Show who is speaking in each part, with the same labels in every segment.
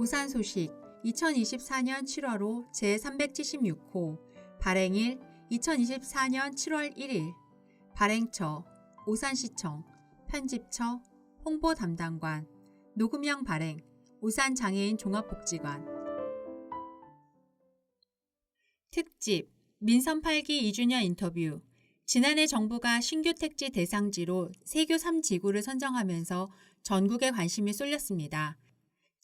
Speaker 1: 우산 소식 2024년 7월호 제376호 발행일 2024년 7월 1일 발행처 오산시청 편집처 홍보 담당관 녹음형 발행 우산장애인 종합복지관 특집 민선 8기 2주년 인터뷰 지난해 정부가 신규 택지 대상지로 세교 3지구를 선정하면서 전국에 관심이 쏠렸습니다.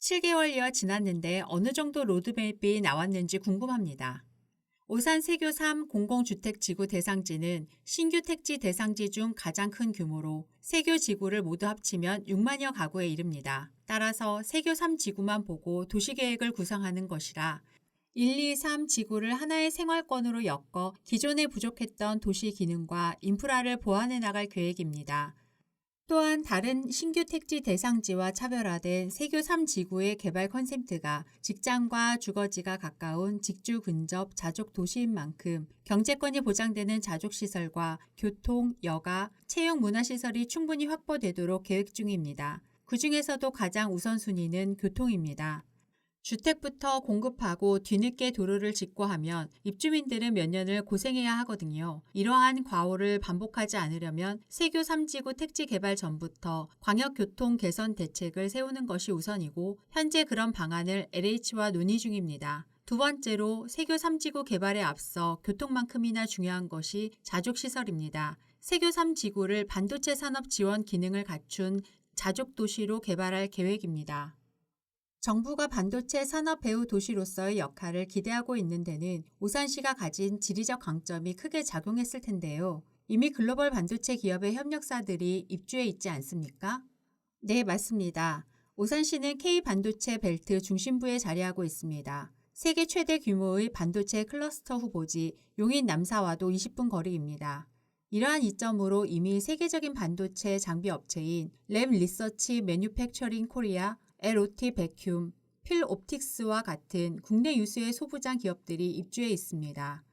Speaker 1: 7개월여 지났는데 어느 정도 로드맵이 나왔는지 궁금합니다. 오산 세교 3 공공주택지구 대상지는 신규 택지 대상지 중 가장 큰 규모로 세교 지구를 모두 합치면 6만여 가구에 이릅니다. 따라서 세교 3지구만 보고 도시계획을 구상하는 것이라 1, 2, 3 지구를 하나의 생활권으로 엮어 기존에 부족했던 도시 기능과 인프라를 보완해 나갈 계획입니다. 또한 다른 신규 택지 대상지와 차별화된 세교 3지구의 개발 컨셉트가 직장과 주거지가 가까운 직주 근접 자족 도시인 만큼 경제권이 보장되는 자족시설과 교통, 여가, 체육 문화시설이 충분히 확보되도록 계획 중입니다. 그 중에서도 가장 우선순위는 교통입니다. 주택부터 공급하고 뒤늦게 도로를 짓고 하면 입주민들은 몇 년을 고생해야 하거든요. 이러한 과오를 반복하지 않으려면 세교 3지구 택지 개발 전부터 광역교통 개선 대책을 세우는 것이 우선이고 현재 그런 방안을 LH와 논의 중입니다. 두 번째로 세교 3지구 개발에 앞서 교통만큼이나 중요한 것이 자족시설입니다. 세교 3지구를 반도체 산업 지원 기능을 갖춘 자족도시로 개발할 계획입니다. 정부가 반도체 산업 배후 도시로서의 역할을 기대하고 있는 데는 오산시가 가진 지리적 강점이 크게 작용했을 텐데요. 이미 글로벌 반도체 기업의 협력사들이 입주해 있지 않습니까? 네, 맞습니다. 오산시는 K반도체 벨트 중심부에 자리하고 있습니다. 세계 최대 규모의 반도체 클러스터 후보지 용인 남사와도 20분 거리입니다. 이러한 이점으로 이미 세계적인 반도체 장비 업체인 램 리서치 매뉴팩처링 코리아, LOT 베큐움, 필옵틱스와 같은 국내 유수의 소부장 기업들이 입주해 있습니다.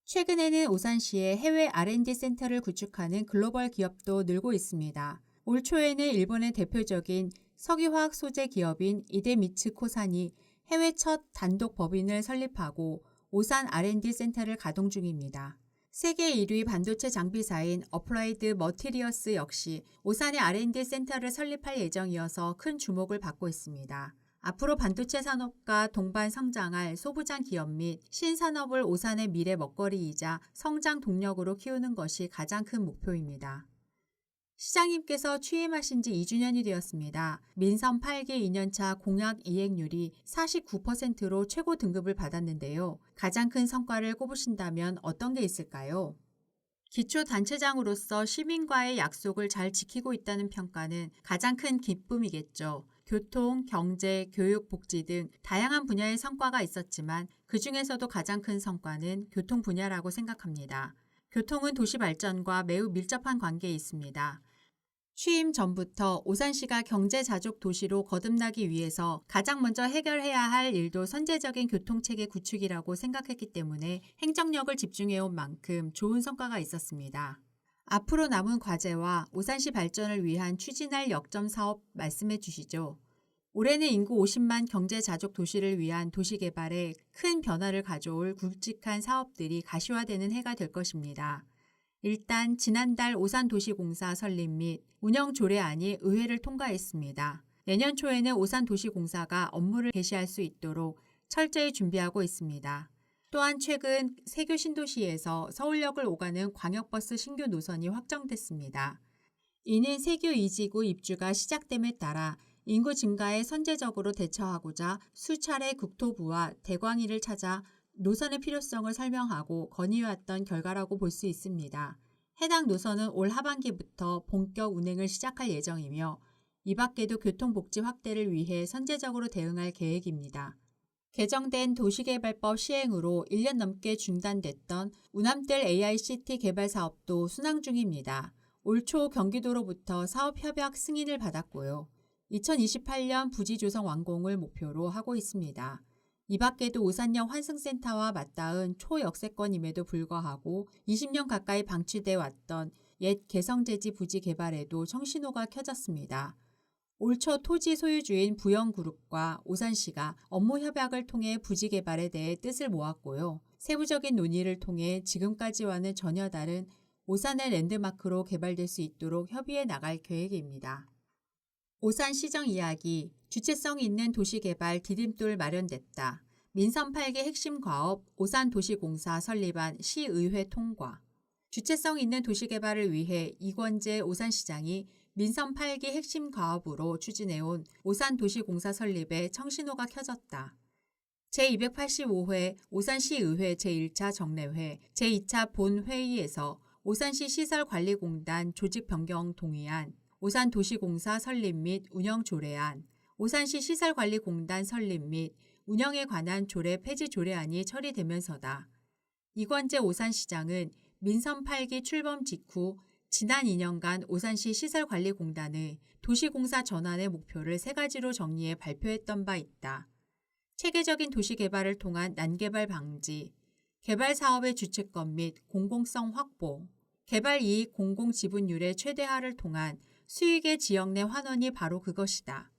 Speaker 1: 최근에는 오산시에 해외 R&D 센터를 구축하는 글로벌 기업도 늘고 있습니다. 올 초에는 일본의 대표적인 석유화학 소재 기업인 이데미츠 코산이 해외 첫 단독 법인을 설립하고 오산 R&D 센터를 가동 중입니다. 세계 1위 반도체 장비사인 어플라이드 머티리어스 역시 오산에 R&D 센터를 설립할 예정이어서 큰 주목을 받고 있습니다. 앞으로 반도체 산업과 동반 성장할 소부장 기업 및 신산업을 오산의 미래 먹거리이자 성장 동력으로 키우는 것이 가장 큰 목표입니다. 시장님께서 취임하신 지 2주년이 되었습니다. 민선 8기 2년차 공약 이행률이 49%로 최고 등급을 받았는데요. 가장 큰 성과를 꼽으신다면 어떤 게 있을까요? 기초단체장으로서 시민과의 약속을 잘 지키고 있다는 평가는 가장 큰 기쁨이겠죠. 교통, 경제, 교육, 복지 등 다양한 분야의 성과가 있었지만 그 중에서도 가장 큰 성과는 교통 분야라고 생각합니다. 교통은 도시 발전과 매우 밀접한 관계에 있습니다. 취임 전부터 오산시가 경제자족 도시로 거듭나기 위해서 가장 먼저 해결해야 할 일도 선제적인 교통체계 구축이라고 생각했기 때문에 행정력을 집중해온 만큼 좋은 성과가 있었습니다. 앞으로 남은 과제와 오산시 발전을 위한 추진할 역점 사업 말씀해 주시죠. 올해는 인구 50만 경제자족 도시를 위한 도시개발에 큰 변화를 가져올 굵직한 사업들이 가시화되는 해가 될 것입니다. 일단 지난달 오산도시공사 설립 및 운영 조례안이 의회를 통과했습니다. 내년 초에는 오산도시공사가 업무를 개시할 수 있도록 철저히 준비하고 있습니다. 또한 최근 세교 신도시에서 서울역을 오가는 광역버스 신규 노선이 확정됐습니다. 이는 세교 2지구 입주가 시작됨에 따라 인구 증가에 선제적으로 대처하고자 수차례 국토부와 대광위를 찾아 노선의 필요성을 설명하고 건의해왔던 결과라고 볼 수 있습니다. 해당 노선은 올 하반기부터 본격 운행을 시작할 예정이며 이 밖에도 교통복지 확대를 위해 선제적으로 대응할 계획입니다. 개정된 도시개발법 시행으로 1년 넘게 중단됐던 우남뜰 AICT 개발 사업도 순항 중입니다. 올 초 경기도로부터 사업협약 승인을 받았고요. 2028년 부지 조성 완공을 목표로 하고 있습니다. 이 밖에도 오산역 환승센터와 맞닿은 초역세권임에도 불구하고 20년 가까이 방치돼 왔던 옛 개성제지 부지 개발에도 청신호가 켜졌습니다. 올 초 토지 소유주인 부영그룹과 오산시가 업무 협약을 통해 부지 개발에 대해 뜻을 모았고요. 세부적인 논의를 통해 지금까지와는 전혀 다른 오산의 랜드마크로 개발될 수 있도록 협의해 나갈 계획입니다. 오산시정 이야기, 주체성 있는 도시개발 디딤돌 마련됐다. 민선 8기 핵심 과업 오산도시공사 설립안 시의회 통과. 주체성 있는 도시개발을 위해 이권재 오산시장이 민선 8기 핵심 과업으로 추진해온 오산도시공사 설립에 청신호가 켜졌다. 제285회 오산시의회 제1차 정례회 제2차 본회의에서 오산시 시설관리공단 조직 변경 동의안, 오산도시공사 설립 및 운영 조례안, 오산시 시설관리공단 설립 및 운영에 관한 조례 폐지 조례안이 처리되면서다. 이권재 오산시장은 민선 8기 출범 직후 지난 2년간 오산시 시설관리공단의 도시공사 전환의 목표를 3가지로 정리해 발표했던 바 있다. 체계적인 도시개발을 통한 난개발 방지, 개발사업의 주체권 및 공공성 확보, 개발이익 공공지분율의 최대화를 통한 수익의 지역 내 환원이 바로 그것이다.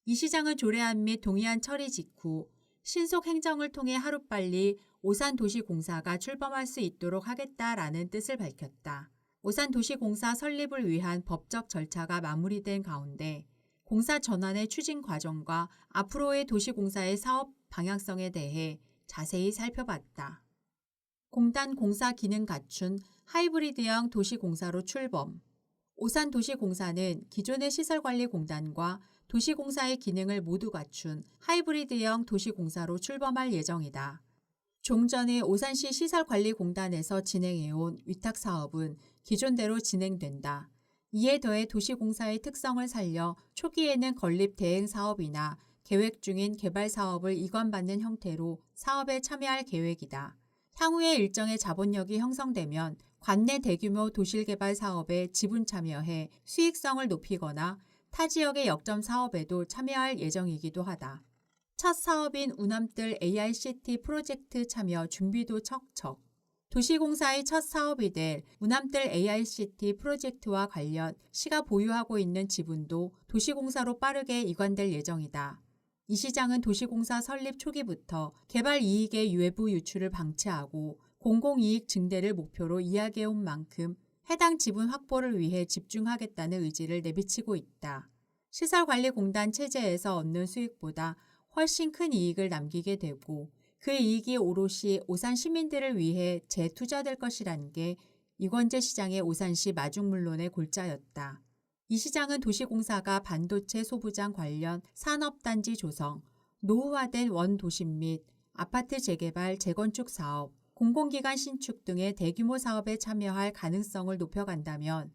Speaker 1: 이 시장은 조례안 및 동의안 처리 직후 신속 행정을 통해 하루빨리 오산도시공사가 출범할 수 있도록 하겠다라는 뜻을 밝혔다. 오산도시공사 설립을 위한 법적 절차가 마무리된 가운데 공사 전환의 추진 과정과 앞으로의 도시공사의 사업 방향성에 대해 자세히 살펴봤다. 공단 공사 기능 갖춘 하이브리드형 도시공사로 출범. 오산도시공사는 기존의 시설관리공단과 도시공사의 기능을 모두 갖춘 하이브리드형 도시공사로 출범할 예정이다. 종전의 오산시 시설관리공단에서 진행해온 위탁사업은 기존대로 진행된다. 이에 더해 도시공사의 특성을 살려 초기에는 건립 대행 사업이나 계획 중인 개발 사업을 이관받는 형태로 사업에 참여할 계획이다. 향후에 일정의 자본력이 형성되면 관내 대규모 도실개발 사업에 지분 참여해 수익성을 높이거나 타 지역의 역점 사업에도 참여할 예정이기도 하다. 첫 사업인 우남뜰 AICT 프로젝트 참여 준비도 척척. 도시공사의 첫 사업이 될 우남뜰 AICT 프로젝트와 관련 시가 보유하고 있는 지분도 도시공사로 빠르게 이관될 예정이다. 이 시장은 도시공사 설립 초기부터 개발 이익의 외부 유출을 방치하고 공공이익 증대를 목표로 이야기해온 만큼 해당 지분 확보를 위해 집중하겠다는 의지를 내비치고 있다. 시설관리공단 체제에서 얻는 수익보다 훨씬 큰 이익을 남기게 되고 그 이익이 오롯이 오산 시민들을 위해 재투자될 것이라는 게 이권재 시장의 오산시 마중물론의 골자였다. 이 시장은 도시공사가 반도체 소부장 관련 산업단지 조성, 노후화된 원도심 및 아파트 재개발, 재건축 사업, 공공기관 신축 등의 대규모 사업에 참여할 가능성을 높여간다면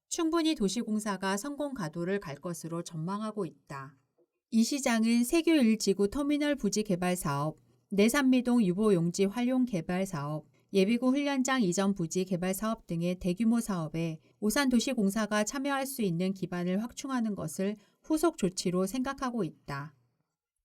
Speaker 1: 충분히 도시공사가 성공 가도를 갈 것으로 전망하고 있다. 이 시장은 세교 1지구 터미널 부지 개발 사업, 내산미동 유보용지 활용 개발 사업, 예비구 훈련장 이전 부지 개발 사업 등의 대규모 사업에 오산도시공사가 참여할 수 있는 기반을 확충하는 것을 후속 조치로 생각하고 있다.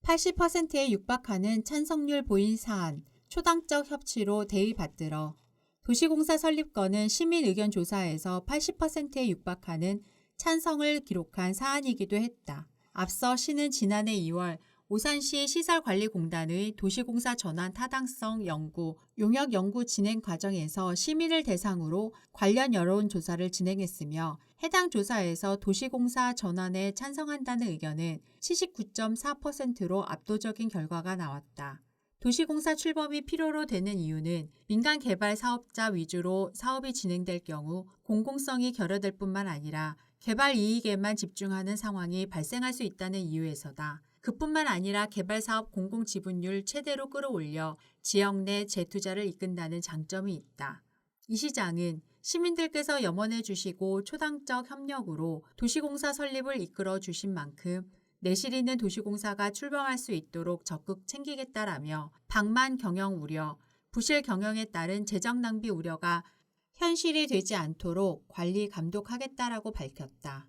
Speaker 1: 80%에 육박하는 찬성률 보인 사안, 초당적 협치로 대의 받들어 도시공사 설립건은 시민의견조사에서 80%에 육박하는 찬성을 기록한 사안이기도 했다. 앞서 시는 지난해 2월 오산시 시설관리공단의 도시공사 전환 타당성 연구, 용역 연구 진행 과정에서 시민을 대상으로 관련 여론조사를 진행했으며 해당 조사에서 도시공사 전환에 찬성한다는 의견은 79.4%로 압도적인 결과가 나왔다. 도시공사 출범이 필요로 되는 이유는 민간 개발 사업자 위주로 사업이 진행될 경우 공공성이 결여될 뿐만 아니라 개발 이익에만 집중하는 상황이 발생할 수 있다는 이유에서다. 그뿐만 아니라 개발사업 공공지분율 최대로 끌어올려 지역 내 재투자를 이끈다는 장점이 있다. 이 시장은 시민들께서 염원해 주시고 초당적 협력으로 도시공사 설립을 이끌어 주신 만큼 내실 있는 도시공사가 출범할 수 있도록 적극 챙기겠다라며 방만 경영 우려, 부실 경영에 따른 재정 낭비 우려가 현실이 되지 않도록 관리 감독하겠다라고 밝혔다.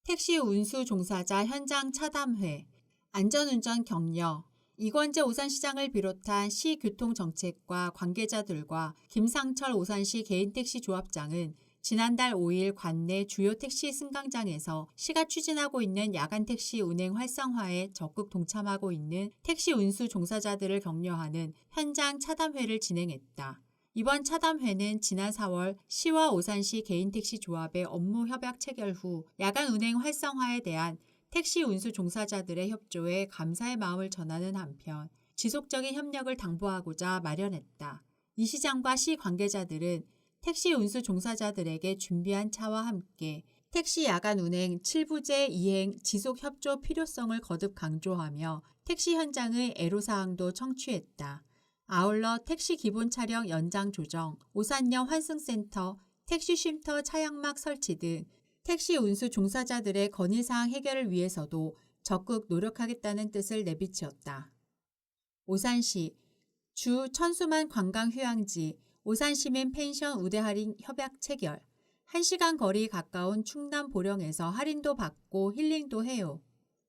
Speaker 1: 택시 운수 종사자 현장 차담회, 안전운전 격려, 이권재 오산시장을 비롯한 시 교통정책과 관계자들과 김상철 오산시 개인택시 조합장은 지난달 5일 관내 주요 택시 승강장에서 시가 추진하고 있는 야간 택시 운행 활성화에 적극 동참하고 있는 택시 운수 종사자들을 격려하는 현장 차담회를 진행했다. 이번 차담회는 지난 4월 시와 오산시 개인택시 조합의 업무 협약 체결 후 야간 운행 활성화에 대한 택시 운수 종사자들의 협조에 감사의 마음을 전하는 한편 지속적인 협력을 당부하고자 마련했다. 이 시장과 시 관계자들은 택시 운수 종사자들에게 준비한 차와 함께 택시 야간 운행 7부제 이행 지속 협조 필요성을 거듭 강조하며 택시 현장의 애로사항도 청취했다. 아울러 택시 기본 차량 연장 조정, 오산역 환승센터, 택시 쉼터 차량막 설치 등 택시 운수 종사자들의 건의사항 해결을 위해서도 적극 노력하겠다는 뜻을 내비치었다. 오산시 주 천수만 관광휴양지 오산시민 펜션 우대 할인 협약 체결 1시간 거리 가까운 충남 보령에서 할인도 받고 힐링도 해요.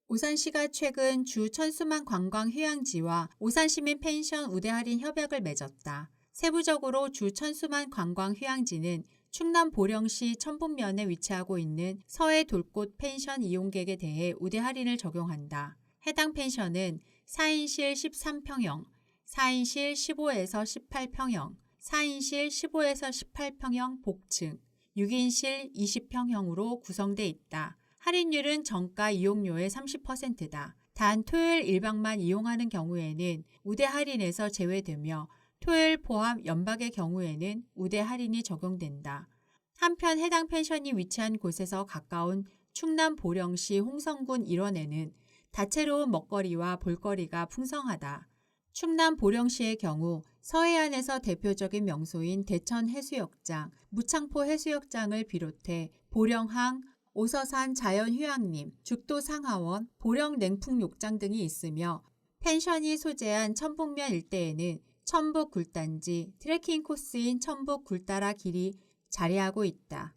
Speaker 1: 오산시가 최근 주 천수만 관광휴양지와 오산시민 펜션 우대 할인 협약을 맺었다. 세부적으로 주 천수만 관광휴양지는 충남 보령시 천북면에 위치하고 있는 서해 돌꽃 펜션 이용객에 대해 우대 할인을 적용한다. 해당 펜션은 4인실 13평형, 4인실 15에서 18평형, 4인실 15에서 18평형 복층, 6인실 20평형으로 구성돼 있다. 할인율은 정가 이용료의 30%다. 단 토요일 1박만 이용하는 경우에는 우대 할인에서 제외되며 토요일 포함 연박의 경우에는 우대 할인이 적용된다. 한편 해당 펜션이 위치한 곳에서 가까운 충남 보령시 홍성군 일원에는 다채로운 먹거리와 볼거리가 풍성하다. 충남 보령시의 경우 서해안에서 대표적인 명소인 대천 해수욕장, 무창포 해수욕장을 비롯해 보령항, 오서산 자연휴양림, 죽도상하원, 보령냉풍욕장 등이 있으며 펜션이 소재한 천북면 일대에는 천북 굴단지, 트레킹 코스인 천북 굴따라 길이 자리하고 있다.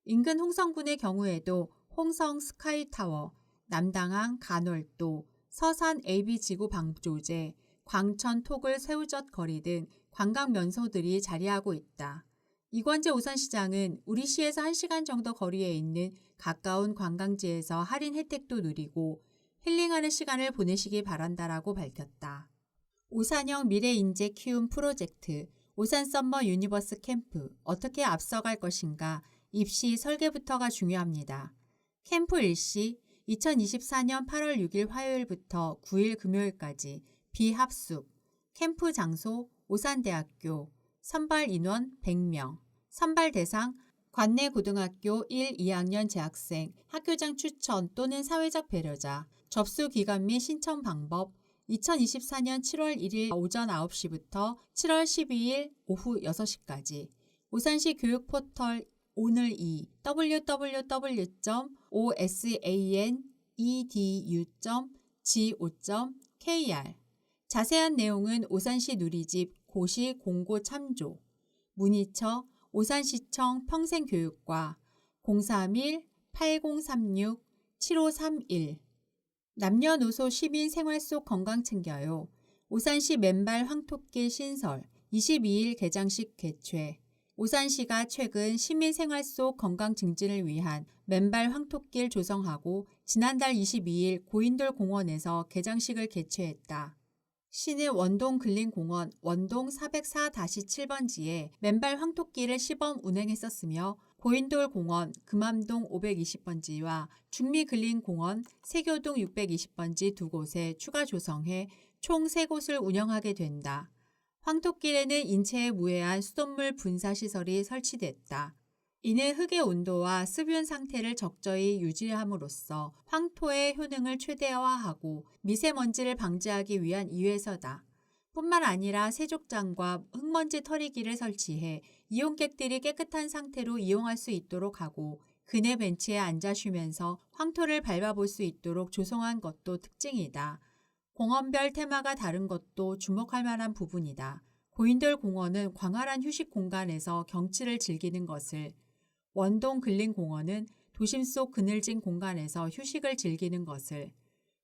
Speaker 1: 인근 홍성군의 경우에도 홍성 스카이타워, 남당항 간월도, 서산 AB지구 방조제, 광천 토굴 새우젓 거리 등 관광 명소들이 자리하고 있다. 이관재 오산시장은 우리 시에서 1시간 정도 거리에 있는 가까운 관광지에서 할인 혜택도 누리고 힐링하는 시간을 보내시기 바란다라고 밝혔다. 오산형 미래인재 키움 프로젝트 오산 썸머 유니버스 캠프 어떻게 앞서갈 것인가 입시 설계부터가 중요합니다. 캠프 일시 2024년 8월 6일 화요일부터 9일 금요일까지 비합숙, 캠프 장소 오산대학교, 선발 인원 100명, 선발 대상 관내 고등학교 1, 2학년 재학생, 학교장 추천 또는 사회적 배려자, 접수 기간 및 신청 방법 2024년 7월 1일 오전 9시부터 7월 12일 오후 6시까지 오산시 교육포털 오늘 www.osanedu.go.kr 자세한 내용은 오산시 누리집 고시 공고 참조 문의처 오산시청 평생교육과 031-8036-7531 남녀노소 시민 생활 속 건강 챙겨요. 오산시 맨발 황토길 신설 22일 개장식 개최 오산시가 최근 시민 생활 속 건강 증진을 위한 맨발 황토길 조성하고 지난달 22일 고인돌 공원에서 개장식을 개최했다. 시내 원동 근린공원 원동 404-7번지에 맨발 황토길을 시범 운행했었으며 고인돌 공원 금암동 520번지와 중미근린공원 세교동 620번지 두 곳에 추가 조성해 총 3곳을 운영하게 된다. 황토길에는 인체에 무해한 수돗물 분사시설이 설치됐다. 이는 흙의 온도와 습윤 상태를 적절히 유지함으로써 황토의 효능을 최대화하고 미세먼지를 방지하기 위한 이외서다. 뿐만 아니라 세족장과 흙먼지 털이기를 설치해 이용객들이 깨끗한 상태로 이용할 수 있도록 하고 그네 벤치에 앉아 쉬면서 황토를 밟아볼 수 있도록 조성한 것도 특징이다. 공원별 테마가 다른 것도 주목할 만한 부분이다. 고인돌 공원은 광활한 휴식 공간에서 경치를 즐기는 것을, 원동 근린공원은 도심 속 그늘진 공간에서 휴식을 즐기는 것을,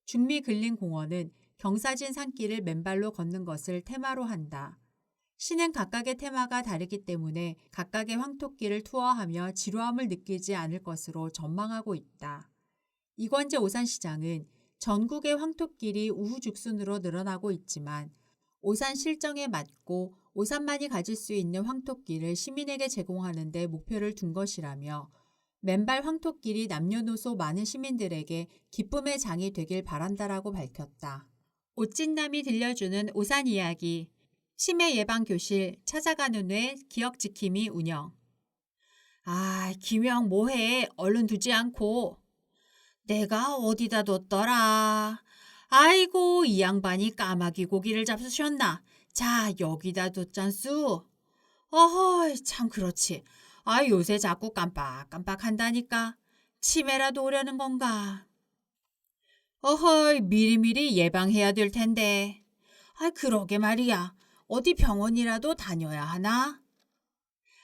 Speaker 1: 중미 근린공원은 경사진 산길을 맨발로 걷는 것을 테마로 한다. 시는 각각의 테마가 다르기 때문에 각각의 황토길을 투어하며 지루함을 느끼지 않을 것으로 전망하고 있다. 이권재 오산시장은 전국의 황토길이 우후죽순으로 늘어나고 있지만 오산 실정에 맞고 오산만이 가질 수 있는 황토길을 시민에게 제공하는 데 목표를 둔 것이라며 맨발 황토길이 남녀노소 많은 시민들에게 기쁨의 장이 되길 바란다라고 밝혔다. 옷진남이 들려주는 오산 이야기, 치매 예방 교실 찾아가는 외 기억 지킴이 운영. 아, 김영 뭐해? 얼른 두지 않고. 내가 어디다 뒀더라. 아이고, 이 양반이 까마귀 고기를 잡수셨나? 자, 여기다 뒀잖수. 어허이, 참 그렇지. 아, 요새 자꾸 깜빡깜빡 한다니까. 치매라도 오려는 건가? 어허이, 미리미리 예방해야 될 텐데. 아, 그러게 말이야. 어디 병원이라도 다녀야 하나?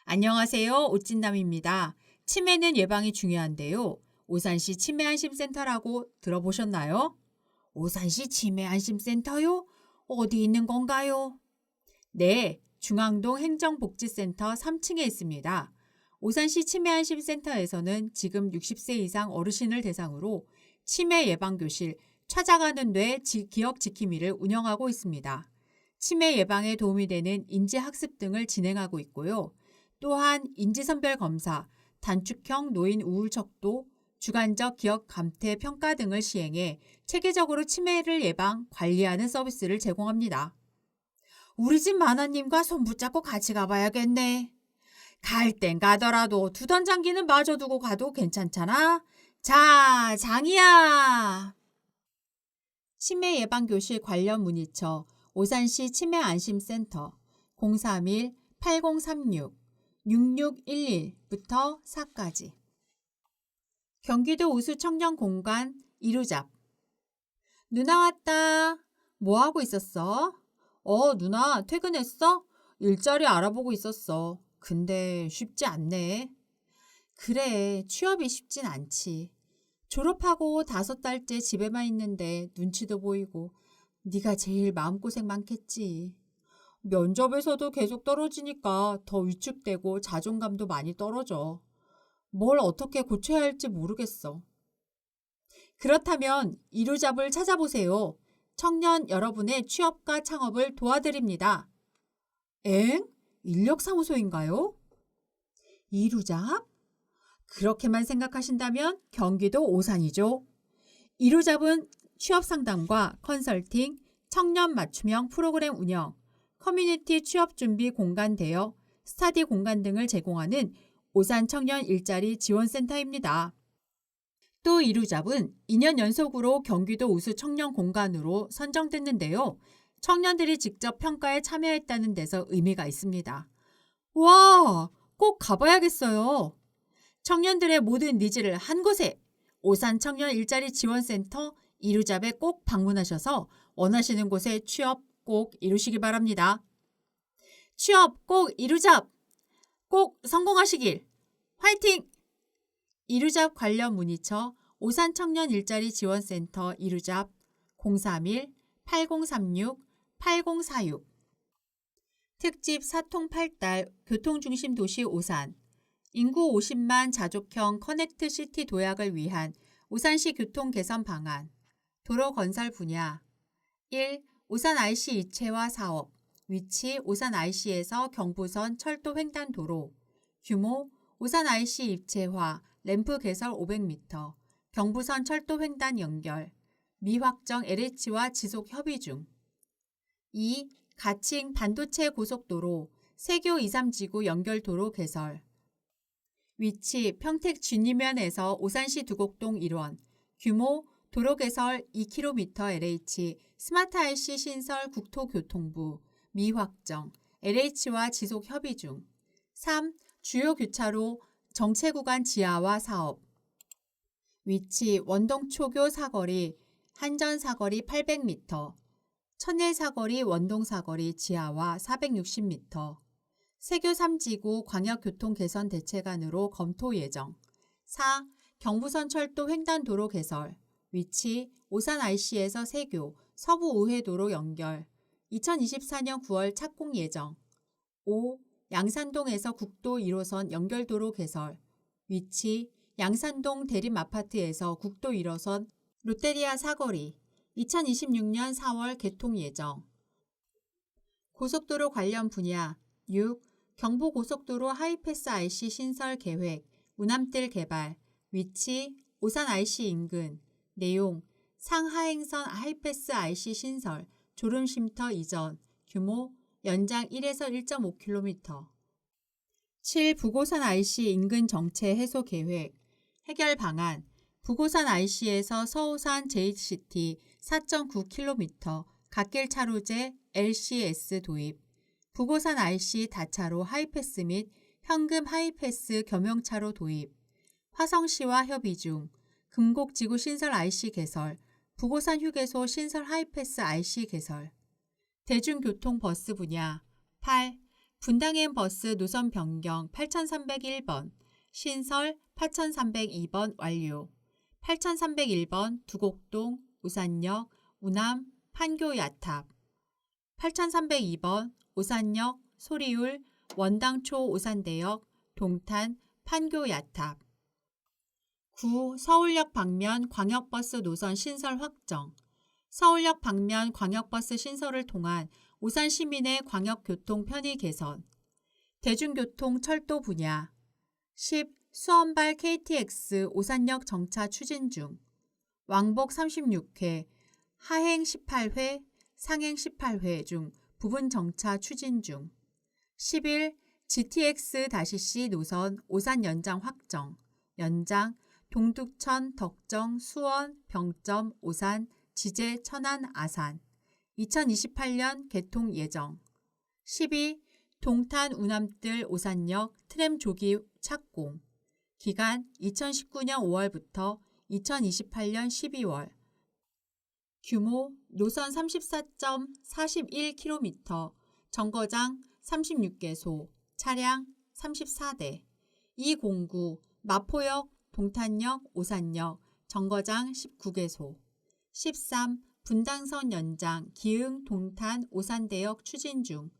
Speaker 1: 안녕하세요. 옷진남입니다. 치매는 예방이 중요한데요. 오산시 치매안심센터라고 들어보셨나요? 오산시 치매안심센터요? 어디 있는 건가요? 네, 중앙동 행정복지센터 3층에 있습니다. 오산시 치매안심센터에서는 지금 60세 이상 어르신을 대상으로 치매 예방교실 찾아가는 뇌 기억 지킴이를 운영하고 있습니다. 치매 예방에 도움이 되는 인지학습 등을 진행하고 있고요. 또한 인지선별 검사, 단축형 노인 우울 척도, 주간적 기억 감퇴 평가 등을 시행해 체계적으로 치매를 예방, 관리하는 서비스를 제공합니다. 우리 집 마나님과 손 붙잡고 같이 가봐야겠네. 갈 땐 가더라도 두던 장기는 마저 두고 가도 괜찮잖아. 자, 장이야. 치매 예방교실 관련 문의처 오산시 치매안심센터 031-8036-6611부터 4까지. 경기도 우수 청년공간 이루잡. 누나 왔다. 뭐하고 있었어? 누나 퇴근했어? 일자리 알아보고 있었어. 근데 쉽지 않네. 그래, 취업이 쉽진 않지. 졸업하고 5달째 집에만 있는데 눈치도 보이고 네가 제일 마음고생 많겠지. 면접에서도 계속 떨어지니까 더 위축되고 자존감도 많이 떨어져. 뭘 어떻게 고쳐야 할지 모르겠어. 그렇다면 이루잡을 찾아보세요. 청년 여러분의 취업과 창업을 도와드립니다. 엥? 인력사무소인가요? 이루잡? 그렇게만 생각하신다면 경기도 오산이죠. 이루잡은 취업상담과 컨설팅, 청년 맞춤형 프로그램 운영, 커뮤니티 취업준비 공간 대여, 스터디 공간 등을 제공하는 오산 청년 일자리 지원센터입니다. 또 이루잡은 2년 연속으로 경기도 우수 청년 공간으로 선정됐는데요. 청년들이 직접 평가에 참여했다는 데서 의미가 있습니다. 와, 꼭 가봐야겠어요. 청년들의 모든 니즈를 한 곳에 오산 청년 일자리 지원센터 이루잡에 꼭 방문하셔서 원하시는 곳에 취업 꼭 이루시기 바랍니다. 취업 꼭 이루잡! 꼭 성공하시길! 화이팅! 이루잡 관련 문의처 오산 청년 일자리 지원센터 이루잡 031-8036-8046. 특집 사통팔달 교통중심 도시 오산. 인구 50만 자족형 커넥트 시티 도약을 위한 오산시 교통 개선 방안. 도로 건설 분야. 1. 오산 IC 이체화 사업. 위치 오산 IC에서 경부선 철도 횡단도로. 규모 오산 IC 입체화 램프 개설 500m. 경부선 철도 횡단 연결. 미확정 LH와 지속 협의 중. 2. 가칭 반도체 고속도로 세교 2, 3지구 연결도로 개설. 위치 평택 진리면에서 오산시 두곡동 일원. 규모 도로 개설 2km LH 스마트 IC 신설 국토교통부. 미확정 LH와 지속 협의 중. 3. 주요 교차로 정체 구간 지하화 사업. 위치 원동초교 사거리 한전 사거리 800m. 천일 사거리 원동 사거리 지하화 460m. 세교 3지구 광역교통 개선 대책안으로 검토 예정. 4. 경부선 철도 횡단도로 개설. 위치 오산 IC에서 세교 서부 우회도로 연결. 2024년 9월 착공 예정. 5. 양산동에서 국도 1호선 연결도로 개설. 위치 양산동 대림아파트에서 국도 1호선 롯데리아 사거리. 2026년 4월 개통 예정. 고속도로 관련 분야 6. 경부고속도로 하이패스 IC 신설 계획, 운암뜰 개발. 위치 오산 IC 인근. 내용 상하행선 하이패스 IC 신설, 졸음쉼터 이전. 규모 연장 1에서 1.5km. 7. 북오산 IC 인근 정체 해소 계획. 해결 방안 북오산 IC에서 서오산 제이시티 4.9km 갓길 차로제 LCS 도입. 북오산 IC 다차로 하이패스 및 현금 하이패스 겸용차로 도입. 화성시와 협의 중. 금곡지구 신설 IC 개설. 북오산 휴게소 신설 하이패스 IC 개설. 대중교통 버스 분야 8. 분당행 버스 노선 변경 8301번, 신설 8302번 완료. 8301번 두곡동, 우산역, 우남, 판교 야탑. 8302번 오산역, 소리울, 원당초 오산대역, 동탄, 판교 야탑. 9. 서울역 방면 광역버스 노선 신설 확정. 서울역 방면 광역버스 신설을 통한 오산 시민의 광역교통 편의 개선. 대중교통 철도 분야 10. 수원발 KTX 오산역 정차 추진 중. 왕복 36회, 하행 18회, 상행 18회 중 부분 정차 추진 중. 11. GTX-C 노선 오산 연장 확정. 연장 동두천, 덕정, 수원, 병점, 오산, 지제, 천안, 아산. 2028년 개통 예정. 12. 동탄 운암뜰 오산역 트램 조기 착공. 기간 2019년 5월부터 2028년 12월. 규모 노선 34.41km, 정거장 36개소, 차량 34대. 209 마포역, 동탄역, 오산역, 정거장 19개소. 13. 분당선 연장 기흥, 동탄, 오산대역 추진 중.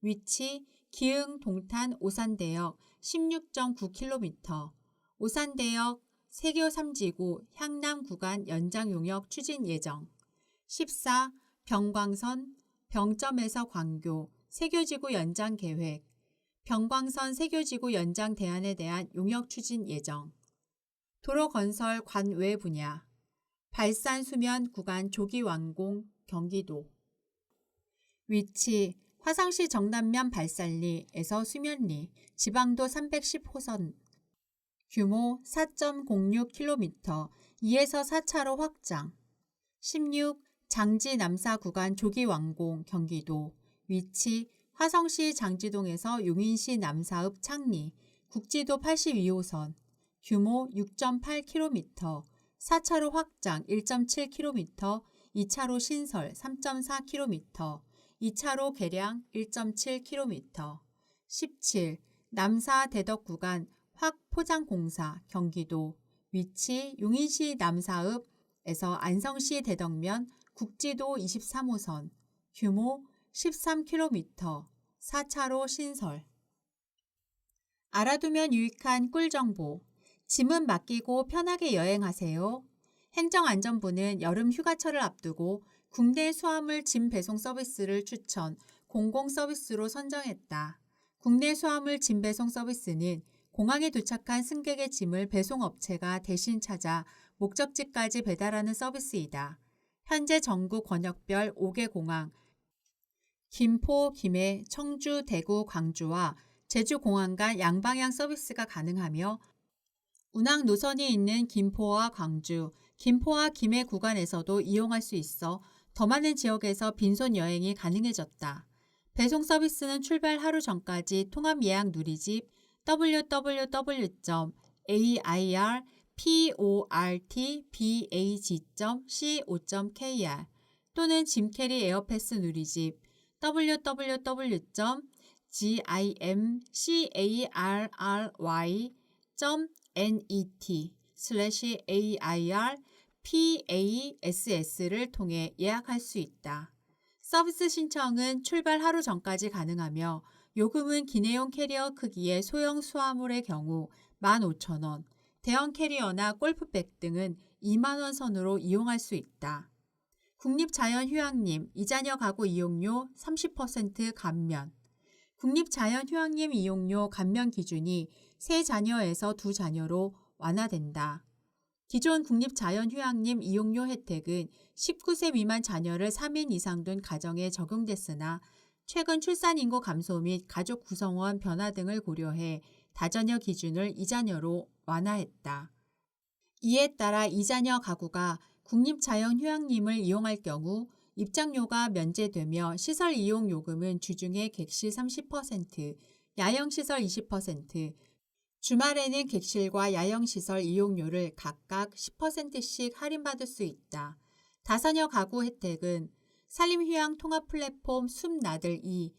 Speaker 1: 위치 기흥, 동탄, 오산대역 16.9km. 오산대역 세교 3지구 향남 구간 연장 용역 추진 예정. 14. 병광선 병점에서 광교 세교지구 연장 계획. 병광선 세교지구 연장 대안에 대한 용역 추진 예정. 도로 건설 관외 분야 발산 수면 구간 조기 완공 경기도. 위치 화성시 정남면 발산리에서 수면리 지방도 310호선. 규모 4.06km 2에서 4차로 확장. 16. 장지 남사 구간 조기 완공 경기도. 위치 화성시 장지동에서 용인시 남사읍 창리 국지도 82호선. 규모 6.8km 4차로 확장 1.7km 2차로 신설 3.4km 2차로 개량 1.7km. 17. 남사 대덕 구간 확 포장공사 경기도. 위치 용인시 남사읍에서 안성시 대덕면 국지도 23호선. 규모 13km 4차로 신설. 알아두면 유익한 꿀정보. 짐은 맡기고 편하게 여행하세요. 행정안전부는 여름 휴가철을 앞두고 국내 수화물 짐 배송 서비스를 추천 공공서비스로 선정했다. 국내 수화물 짐 배송 서비스는 공항에 도착한 승객의 짐을 배송업체가 대신 찾아 목적지까지 배달하는 서비스이다. 현재 전국 권역별 5개 공항, 김포, 김해, 청주, 대구, 광주와 제주공항 간 양방향 서비스가 가능하며 운항 노선이 있는 김포와 광주, 김포와 김해 구간에서도 이용할 수 있어 더 많은 지역에서 빈손 여행이 가능해졌다. 배송 서비스는 출발 하루 전까지 통합 예약 누리집 www.airportbag.co.kr 또는 짐캐리 에어패스 누리집 www.gimcarry.net/airpass를 통해 예약할 수 있다. 서비스 신청은 출발 하루 전까지 가능하며 요금은 기내용 캐리어 크기의 소형 수화물의 경우 15,000원, 대형 캐리어나 골프백 등은 2만 원 선으로 이용할 수 있다. 국립자연휴양림 이자녀 가구 이용료 30% 감면. 국립자연휴양림 이용료 감면 기준이 3자녀에서 2자녀로 완화된다. 기존 국립자연휴양림 이용료 혜택은 19세 미만 자녀를 3인 이상 둔 가정에 적용됐으나 최근 출산인구 감소 및 가족 구성원 변화 등을 고려해 다자녀 기준을 2자녀로 완화했다. 이에 따라 2자녀 가구가 국립자연휴양림을 이용할 경우 입장료가 면제되며 시설 이용 요금은 주중에 객실 30%, 야영시설 20%, 주말에는 객실과 야영시설 이용료를 각각 10%씩 할인받을 수 있다. 다자녀 가구 혜택은 산림휴양 통합 플랫폼 숲나들2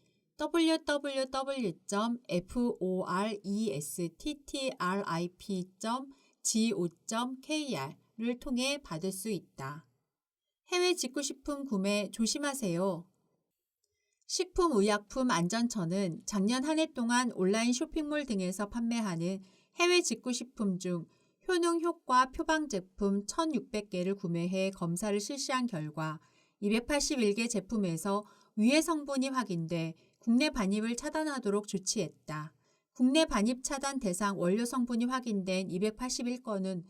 Speaker 1: www.foresttrip.go.kr을 통해 받을 수 있다. 해외 직구식품 구매 조심하세요. 식품의약품안전처는 작년 한 해 동안 온라인 쇼핑몰 등에서 판매하는 해외 직구식품 중 효능 효과 표방 제품 1,600개를 구매해 검사를 실시한 결과 281개 제품에서 위해 성분이 확인돼 국내 반입을 차단하도록 조치했다. 국내 반입 차단 대상 원료 성분이 확인된 281건은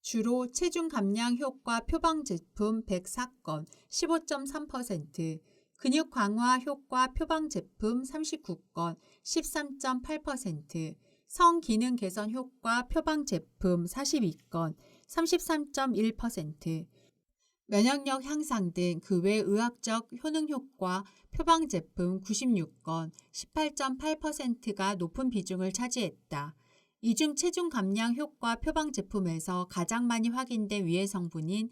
Speaker 1: 주로 체중 감량 효과 표방 제품 104건 15.3%, 근육 강화 효과 표방 제품 39건 13.8%, 성기능 개선 효과 표방 제품 42건 33.1%, 면역력 향상 등 그 외 의학적 효능 효과 표방 제품 96건 18.8%가 높은 비중을 차지했다. 이 중 체중 감량 효과 표방 제품에서 가장 많이 확인된 위해 성분인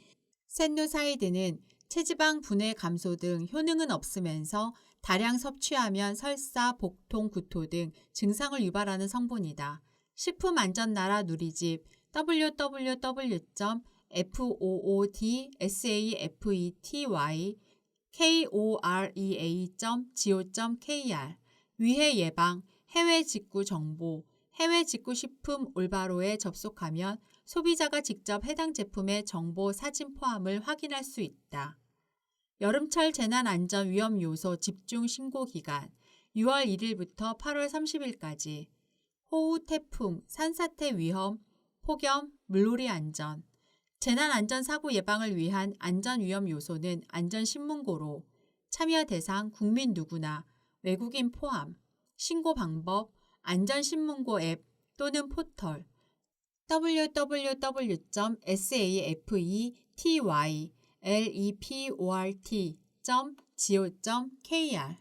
Speaker 1: 샌누사이드는 체지방 분해 감소 등 효능은 없으면서 다량 섭취하면 설사, 복통, 구토 등 증상을 유발하는 성분이다. 식품안전나라 누리집 www.foodsafe.korea.go.kr 위해 예방, 해외 직구 정보, 해외 직구 식품 올바로에 접속하면 소비자가 직접 해당 제품의 정보 사진 포함을 확인할 수 있다. 여름철 재난안전 위험 요소 집중 신고 기간 6월 1일부터 8월 30일까지 호우, 태풍, 산사태 위험, 폭염, 물놀이 안전, 재난안전사고 예방을 위한 안전위험 요소는 안전신문고로 참여 대상 국민 누구나 외국인 포함, 신고 방법, 안전신문고 앱 또는 포털 www.safetyleport.go.kr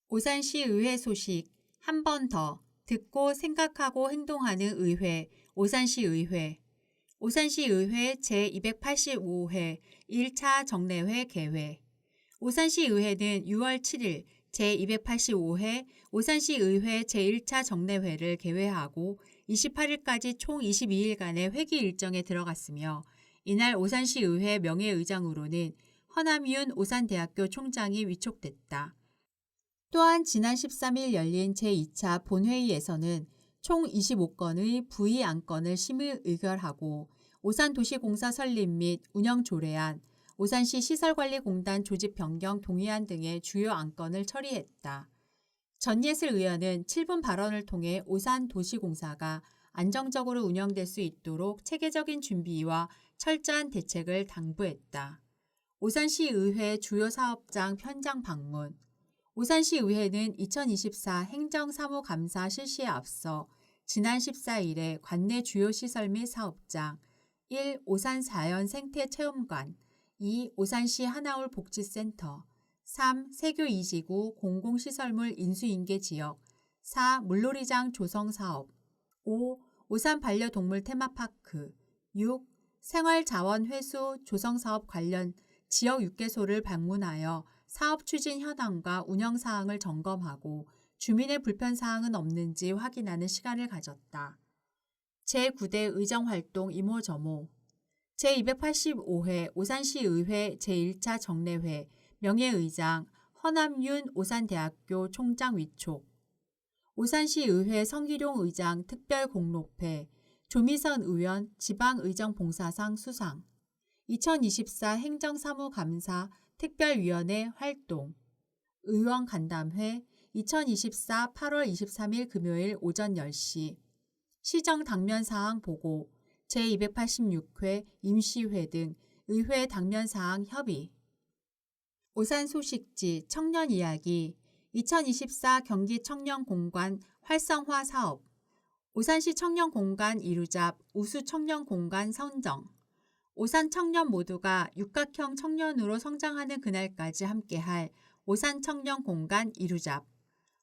Speaker 1: 오산시의회 소식 한 번 더 듣고 생각하고 행동하는 의회 오산시의회 오산시의회 제285회 1차 정례회 개회 오산시의회는 6월 7일 제285회 오산시의회 제1차 정례회를 개회하고 28일까지 총 22일간의 회기 일정에 들어갔으며 이날 오산시의회 명예의장으로는 허남윤 오산대학교 총장이 위촉됐다. 또한 지난 13일 열린 제2차 본회의에서는 총 25건의 부의 안건을 심의 의결하고 오산도시공사 설립 및 운영 조례안, 오산시 시설관리공단 조직 변경 동의안 등의 주요 안건을 처리했다. 전예슬 의원은 7분 발언을 통해 오산도시공사가 안정적으로 운영될 수 있도록 체계적인 준비와 철저한 대책을 당부했다. 오산시의회 주요 사업장 현장 방문 오산시의회는 2024 행정사무감사 실시에 앞서 지난 14일에 관내 주요 시설 및 사업장 1. 오산자연 생태체험관 2. 오산시 하나올 복지센터 3. 세교 2지구 공공시설물 인수인계 지역 4. 물놀이장 조성사업 5. 오산 반려동물 테마파크 6. 생활자원회수 조성사업 관련 지역 6개소를 방문하여 사업 추진 현황과 운영 사항을 점검하고 주민의 불편사항은 없는지 확인하는 시간을 가졌다. 제9대 의정활동 이모저모 제285회 오산시의회 제1차 정례회 명예의장 허남윤 오산대학교 총장 위촉 오산시의회 성희룡 의장 특별공로패, 조미선 의원 지방의정봉사상 수상, 2024 행정사무감사 특별위원회 활동, 의원 간담회 2024 8월 23일 금요일 오전 10시, 시정 당면사항 보고, 제286회 임시회 등 의회 당면사항 협의. 오산 소식지 청년 이야기 2024 경기 청년공간 활성화 사업, 오산시 청년공간 이루잡 우수 청년공간 선정, 오산 청년 모두가 육각형 청년으로 성장하는 그날까지 함께할 오산 청년공간 이루잡,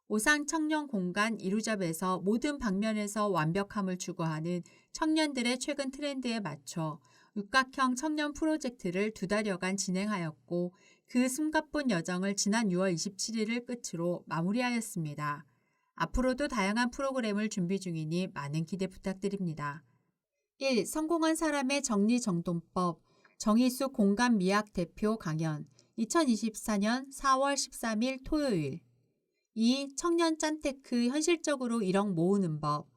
Speaker 1: 오산 청년공간 이루잡에서 모든 방면에서 완벽함을 추구하는 청년들의 최근 트렌드에 맞춰 육각형 청년 프로젝트를 2달여간 진행하였고 그 숨가쁜 여정을 지난 6월 27일을 끝으로 마무리하였습니다. 앞으로도 다양한 프로그램을 준비 중이니 많은 기대 부탁드립니다. 1. 성공한 사람의 정리정돈법 정희숙 공간미학 대표 강연 2024년 4월 13일 토요일 2. 청년 짠테크 현실적으로 1억 모으는 법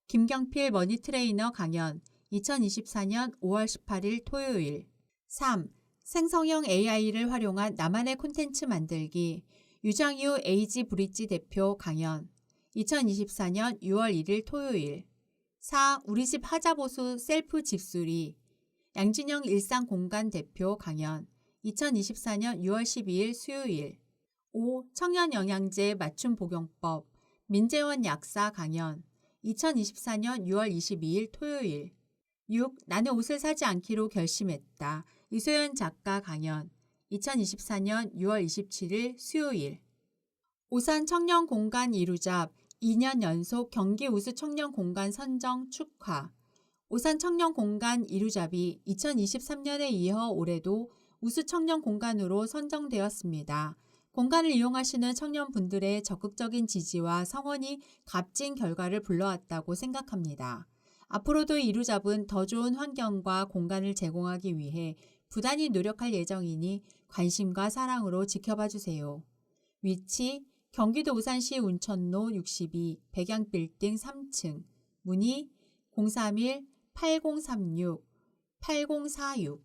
Speaker 1: 김경필 머니트레이너 강연 2024년 5월 18일 토요일 3. 생성형 AI를 활용한 나만의 콘텐츠 만들기 유장유 에이지 브릿지 대표 강연 2024년 6월 1일 토요일 4. 우리집 하자보수 셀프 집수리 양진영 일상공간 대표 강연 2024년 6월 12일 수요일 5. 청년영양제 맞춤 복용법 민재원 약사 강연 2024년 6월 22일 토요일 6. 나는 옷을 사지 않기로 결심했다. 이소연 작가 강연 2024년 6월 27일 수요일 오산 청년공간 이루잡 2년 연속 경기 우수 청년공간 선정 축하 오산 청년공간 이루잡이 2023년에 이어 올해도 우수 청년공간으로 선정되었습니다. 공간을 이용하시는 청년분들의 적극적인 지지와 성원이 값진 결과를 불러왔다고 생각합니다. 앞으로도 이루잡은 더 좋은 환경과 공간을 제공하기 위해 부단히 노력할 예정이니 관심과 사랑으로 지켜봐 주세요. 위치 경기도 오산시 운천로 62 백양빌딩 3층 문의 031-8036-8046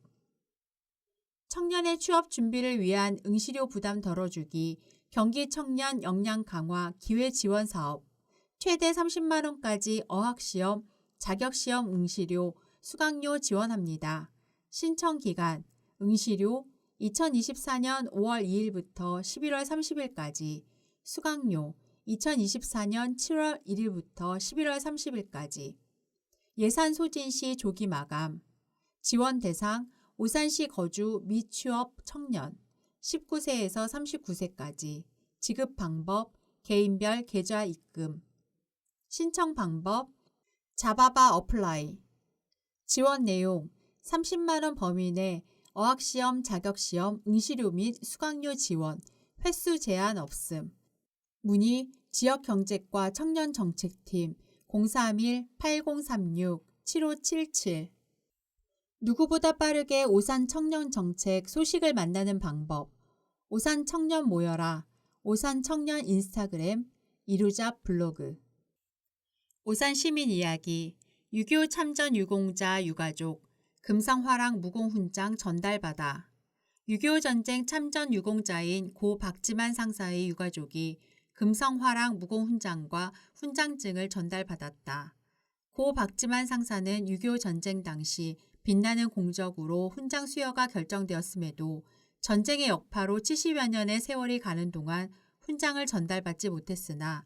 Speaker 1: 청년의 취업 준비를 위한 응시료 부담 덜어주기 경기 청년 역량 강화 기회 지원 사업 최대 30만 원까지 어학시험, 자격시험 응시료, 수강료 지원합니다. 신청 기간 응시료 2024년 5월 2일부터 11월 30일까지 수강료 2024년 7월 1일부터 11월 30일까지 예산 소진 시 조기 마감 지원 대상 오산시 거주 및 취업 청년 19세에서 39세까지 지급 방법 개인별 계좌 입금 신청 방법 자바바 어플라이 지원 내용 30만 원 범위 내 어학시험 자격시험 응시료 및 수강료 지원 횟수 제한 없음 문의 지역경제과 청년정책팀 031-8036-7577 누구보다 빠르게 오산 청년정책 소식을 만나는 방법 오산 청년 모여라 오산 청년 인스타그램 이루잡 블로그 오산 시민 이야기 6.25 참전 유공자 유가족 금성화랑 무공훈장 전달받아 6.25 전쟁 참전 유공자인 고 박지만 상사의 유가족이 금성화랑 무공훈장과 훈장증을 전달받았다. 고 박지만 상사는 6.25 전쟁 당시 빛나는 공적으로 훈장 수여가 결정되었음에도 전쟁의 여파로 70여 년의 세월이 가는 동안 훈장을 전달받지 못했으나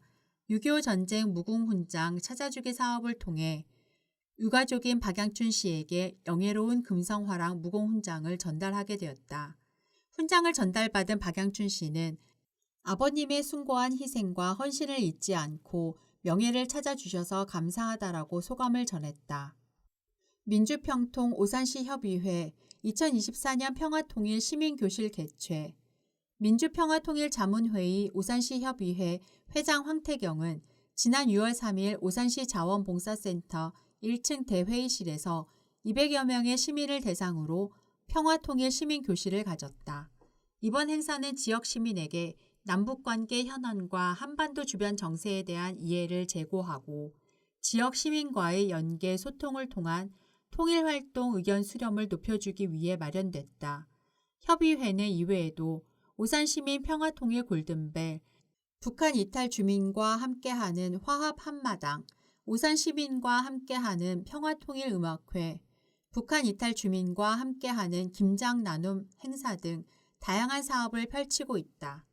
Speaker 1: 6.25 전쟁 무궁훈장 찾아주기 사업을 통해 유가족인 박양춘 씨에게 영예로운 금성화랑 무공훈장을 전달하게 되었다. 훈장을 전달받은 박양춘 씨는 아버님의 숭고한 희생과 헌신을 잊지 않고 명예를 찾아주셔서 감사하다라고 소감을 전했다. 민주평통 오산시 협의회 2024년 평화통일 시민교실 개최 민주평화통일 자문회의 오산시 협의회 회장 황태경은 지난 6월 3일 오산시 자원봉사센터 1층 대회의실에서 200여 명의 시민을 대상으로 평화통일 시민교실을 가졌다. 이번 행사는 지역 시민에게 남북관계 현안과 한반도 주변 정세에 대한 이해를 제고하고 지역 시민과의 연계 소통을 통한 통일활동 의견 수렴을 높여주기 위해 마련됐다. 협의회는 이외에도 오산시민 평화통일 골든벨, 북한 이탈 주민과 함께하는 화합 한마당, 오산시민과 함께하는 평화통일음악회, 북한 이탈 주민과 함께하는 김장 나눔 행사 등 다양한 사업을 펼치고 있다.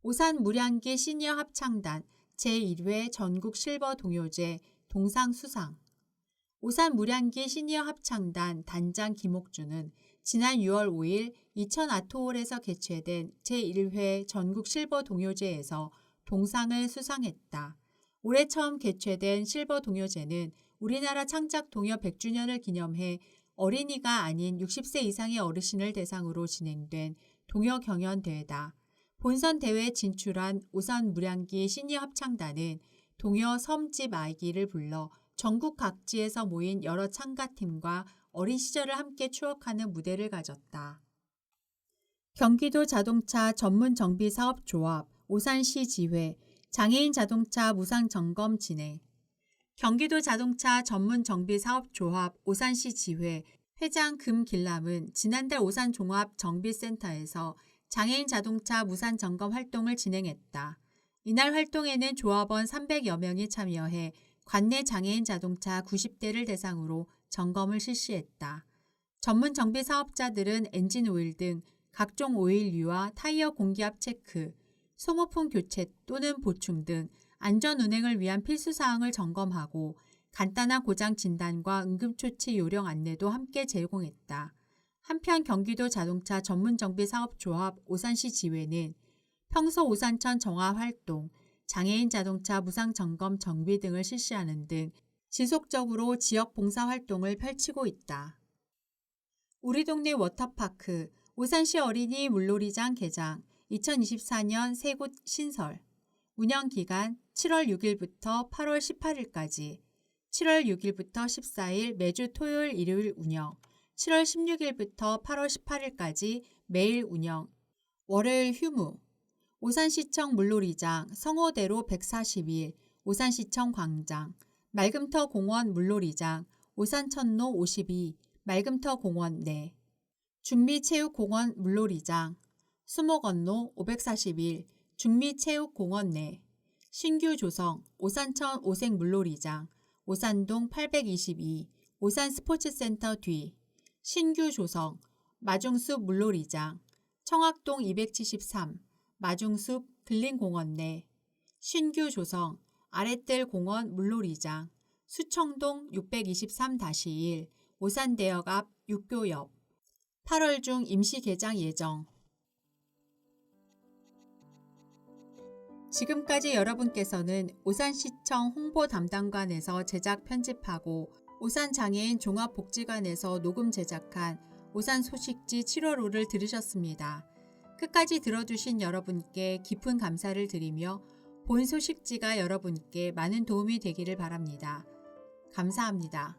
Speaker 1: 오산 무량기 시니어 합창단 제1회 전국 실버 동요제 동상 수상. 오산 무량기 시니어 합창단 단장 김옥주는 지난 6월 5일 이천 아트홀에서 개최된 제1회 전국 실버 동요제에서 동상을 수상했다. 올해 처음 개최된 실버 동요제는 우리나라 창작 동요 100주년을 기념해 어린이가 아닌 60세 이상의 어르신을 대상으로 진행된 동요 경연 대회다. 본선 대회에 진출한 오산 무량기 시니어 합창단은 동요 섬집 아기를 불러 전국 각지에서 모인 여러 참가팀과 어린 시절을 함께 추억하는 무대를 가졌다. 경기도 자동차 전문정비사업조합 오산시 지회 장애인 자동차 무상 점검 진행. 경기도 자동차 전문정비사업조합 오산시 지회 회장 금길남은 지난달 오산 종합정비센터에서 장애인 자동차 무상 점검 활동을 진행했다. 이날 활동에는 조합원 300여 명이 참여해 관내 장애인 자동차 90대를 대상으로 점검을 실시했다. 전문 정비 사업자들은 엔진 오일 등 각종 오일류와 타이어 공기압 체크, 소모품 교체 또는 보충 등 안전 운행을 위한 필수 사항을 점검하고 간단한 고장 진단과 응급조치 요령 안내도 함께 제공했다. 한편 경기도 자동차 전문정비사업조합 오산시 지회는 평소 오산천 정화활동, 장애인 자동차 무상점검 정비 등을 실시하는 등 지속적으로 지역 봉사활동을 펼치고 있다. 우리 동네 워터파크 오산시 어린이 물놀이장 개장 2024년 세 곳 신설 운영기간 7월 6일부터 8월 18일까지 7월 6일부터 14일 매주 토요일 일요일 운영 7월 16일부터 8월 18일까지 매일 운영 월요일 휴무 오산시청 물놀이장 성호대로 141 오산시청 광장 맑음터 공원 물놀이장 오산천로 52 맑음터 공원 내 중미체육공원 물놀이장 수목원로 541 중미체육공원 내 신규 조성 오산천 오색 물놀이장 오산동 822 오산스포츠센터 뒤 신규 조성 마중숲 물놀이장 청학동 273 마중숲 근린공원 내 신규 조성 아랫뜰 공원 물놀이장 수청동 623-1 오산대역 앞 육교 옆 8월 중 임시 개장 예정. 지금까지 여러분께서는 오산시청 홍보 담당관에서 제작 편집하고 오산장애인 종합복지관에서 녹음 제작한 오산 소식지 7월호를 들으셨습니다. 끝까지 들어주신 여러분께 깊은 감사를 드리며 본 소식지가 여러분께 많은 도움이 되기를 바랍니다. 감사합니다.